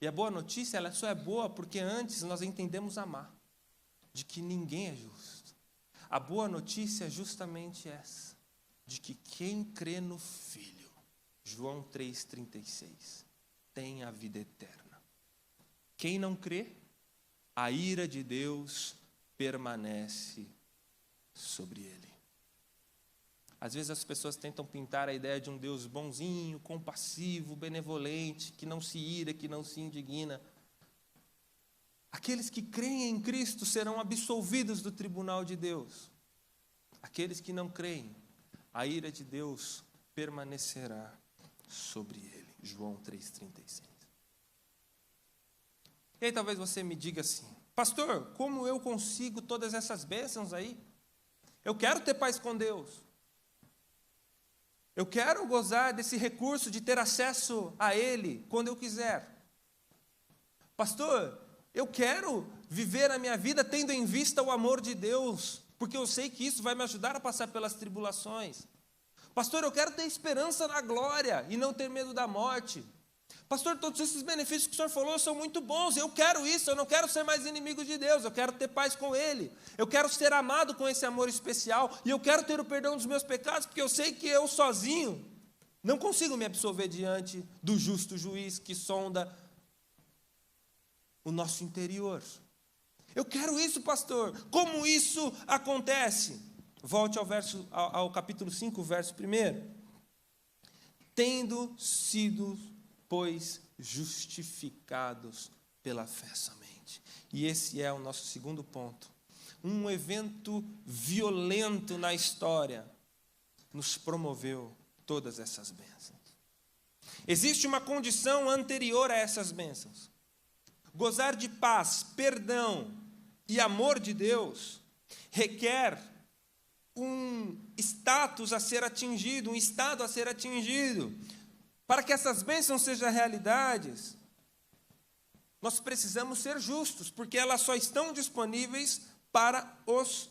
E a boa notícia, ela só é boa porque antes nós entendemos amar, de que ninguém é justo. A boa notícia é justamente essa, de que quem crê no Filho, João 3,36, tem a vida eterna. Quem não crê, a ira de Deus permanece sobre ele. Às vezes as pessoas tentam pintar a ideia de um Deus bonzinho, compassivo, benevolente, que não se ira, que não se indigna. Aqueles que creem em Cristo serão absolvidos do tribunal de Deus. Aqueles que não creem, a ira de Deus permanecerá sobre ele. João 3,36. E aí talvez você me diga assim: pastor, como eu consigo todas essas bênçãos aí? Eu quero ter paz com Deus. Eu quero gozar desse recurso de ter acesso a Ele quando eu quiser. Pastor, eu quero viver a minha vida tendo em vista o amor de Deus, porque eu sei que isso vai me ajudar a passar pelas tribulações. Pastor, eu quero ter esperança na glória e não ter medo da morte. Pastor, todos esses benefícios que o senhor falou são muito bons, eu quero isso, eu não quero ser mais inimigo de Deus, eu quero ter paz com Ele, eu quero ser amado com esse amor especial, e eu quero ter o perdão dos meus pecados, porque eu sei que eu sozinho não consigo me absolver diante do justo juiz que sonda o nosso interior. Eu quero isso, pastor. Como isso acontece? Volte ao capítulo 5, verso 1. Tendo sido, pois, justificados pela fé somente. E esse é o nosso segundo ponto. Um evento violento na história nos promoveu todas essas bênçãos. Existe uma condição anterior a essas bênçãos. Gozar de paz, perdão e amor de Deus requer um status a ser atingido, um estado a ser atingido. Para que essas bênçãos sejam realidades, nós precisamos ser justos, porque elas só estão disponíveis para os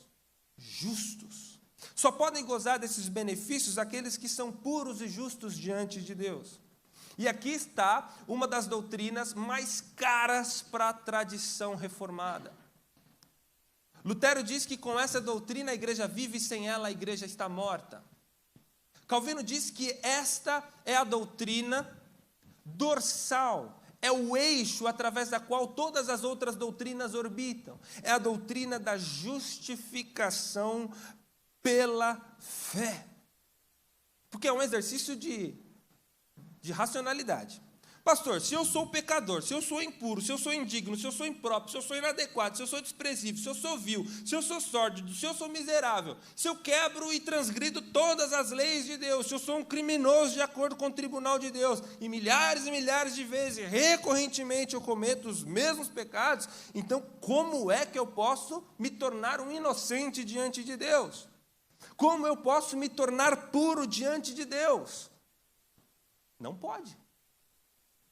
justos. Só podem gozar desses benefícios aqueles que são puros e justos diante de Deus. E aqui está uma das doutrinas mais caras para a tradição reformada. Lutero diz que com essa doutrina a igreja vive e sem ela a igreja está morta. Calvino diz que esta é a doutrina dorsal, é o eixo através da qual todas as outras doutrinas orbitam. É a doutrina da justificação pela fé. Porque é um exercício de racionalidade. Pastor, se eu sou pecador, se eu sou impuro, se eu sou indigno, se eu sou impróprio, se eu sou inadequado, se eu sou desprezível, se eu sou vil, se eu sou sórdido, se eu sou miserável, se eu quebro e transgrido todas as leis de Deus, se eu sou um criminoso de acordo com o tribunal de Deus, e milhares de vezes, recorrentemente, eu cometo os mesmos pecados, então como é que eu posso me tornar um inocente diante de Deus? Como eu posso me tornar puro diante de Deus? Não pode.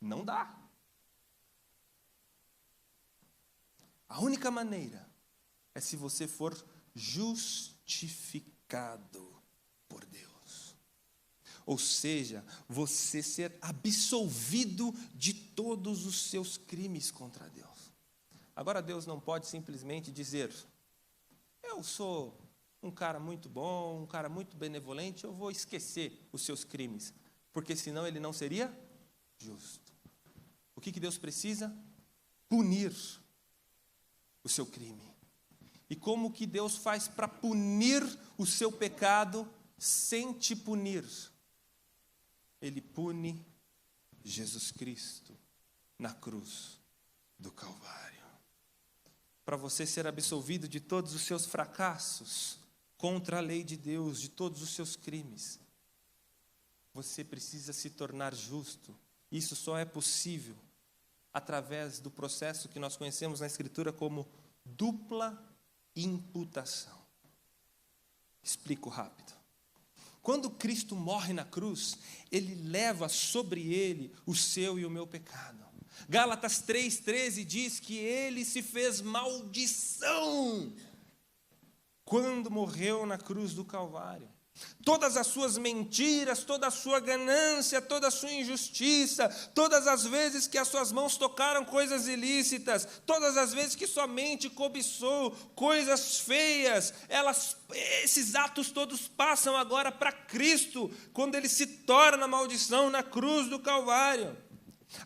Não dá. A única maneira é se você for justificado por Deus. Ou seja, você ser absolvido de todos os seus crimes contra Deus. Agora Deus não pode simplesmente dizer: eu sou um cara muito bom, um cara muito benevolente, eu vou esquecer os seus crimes, porque senão ele não seria justo. O que Deus precisa? Punir o seu crime. E como que Deus faz para punir o seu pecado sem te punir? Ele pune Jesus Cristo na cruz do Calvário. Para você ser absolvido de todos os seus fracassos contra a lei de Deus, de todos os seus crimes, você precisa se tornar justo. Isso só é possível através do processo que nós conhecemos na Escritura como dupla imputação. Explico rápido. Quando Cristo morre na cruz, Ele leva sobre Ele o seu e o meu pecado. Gálatas 3,13 diz que Ele se fez maldição quando morreu na cruz do Calvário. Todas as suas mentiras, toda a sua ganância, toda a sua injustiça, todas as vezes que as suas mãos tocaram coisas ilícitas, todas as vezes que sua mente cobiçou coisas feias, esses atos todos passam agora para Cristo, quando Ele se torna maldição na cruz do Calvário.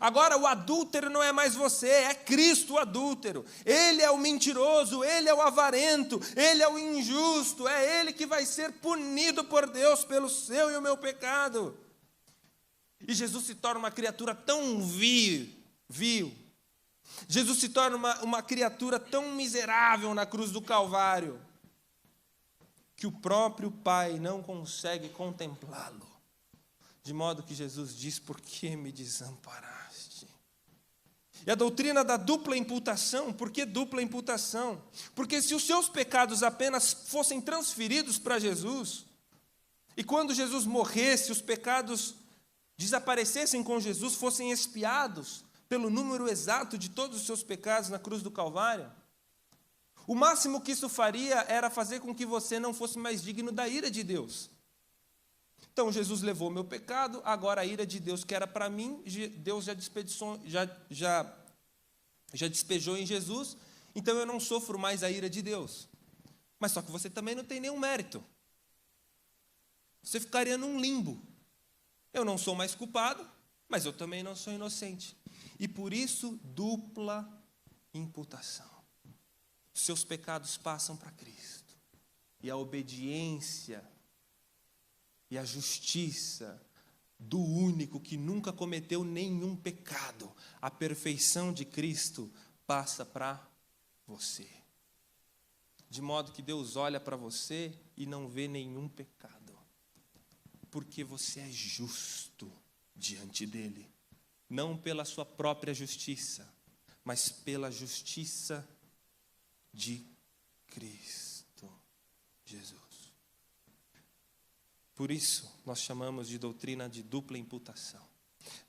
Agora o adúltero não é mais você, é Cristo o adúltero. Ele é o mentiroso, ele é o avarento, ele é o injusto, é ele que vai ser punido por Deus pelo seu e o meu pecado. E Jesus se torna uma criatura tão vil. Jesus se torna uma criatura tão miserável na cruz do Calvário, que o próprio Pai não consegue contemplá-lo. De modo que Jesus diz: por que me desamparaste? E a doutrina da dupla imputação, por que dupla imputação? Porque se os seus pecados apenas fossem transferidos para Jesus, e quando Jesus morresse, os pecados desaparecessem com Jesus, fossem expiados pelo número exato de todos os seus pecados na cruz do Calvário, o máximo que isso faria era fazer com que você não fosse mais digno da ira de Deus. Então, Jesus levou o meu pecado, agora a ira de Deus que era para mim, Deus já despejou em Jesus, então eu não sofro mais a ira de Deus. Mas só que você também não tem nenhum mérito. Você ficaria num limbo. Eu não sou mais culpado, mas eu também não sou inocente. E por isso, dupla imputação. Seus pecados passam para Cristo. E a obediência e a justiça do único que nunca cometeu nenhum pecado, a perfeição de Cristo, passa para você. De modo que Deus olha para você e não vê nenhum pecado, porque você é justo diante dele, não pela sua própria justiça, mas pela justiça de Cristo Jesus. Por isso, nós chamamos de doutrina de dupla imputação.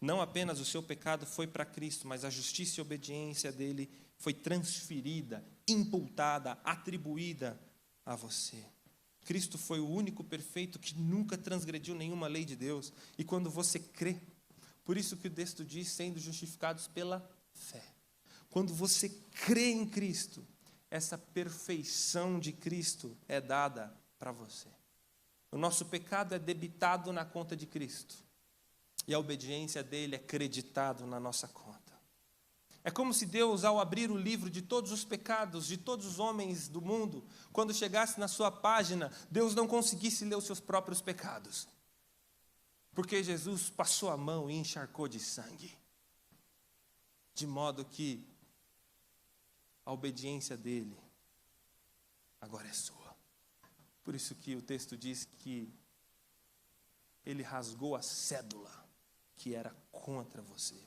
Não apenas o seu pecado foi para Cristo, mas a justiça e a obediência dele foi transferida, imputada, atribuída a você. Cristo foi o único perfeito que nunca transgrediu nenhuma lei de Deus. E quando você crê, por isso que o texto diz, sendo justificados pela fé. Quando você crê em Cristo, essa perfeição de Cristo é dada para você. O nosso pecado é debitado na conta de Cristo. E a obediência dele é creditado na nossa conta. É como se Deus, ao abrir o livro de todos os pecados, de todos os homens do mundo, quando chegasse na sua página, Deus não conseguisse ler os seus próprios pecados. Porque Jesus passou a mão e encharcou de sangue. De modo que a obediência dele agora é sua. Por isso que o texto diz que ele rasgou a cédula que era contra você.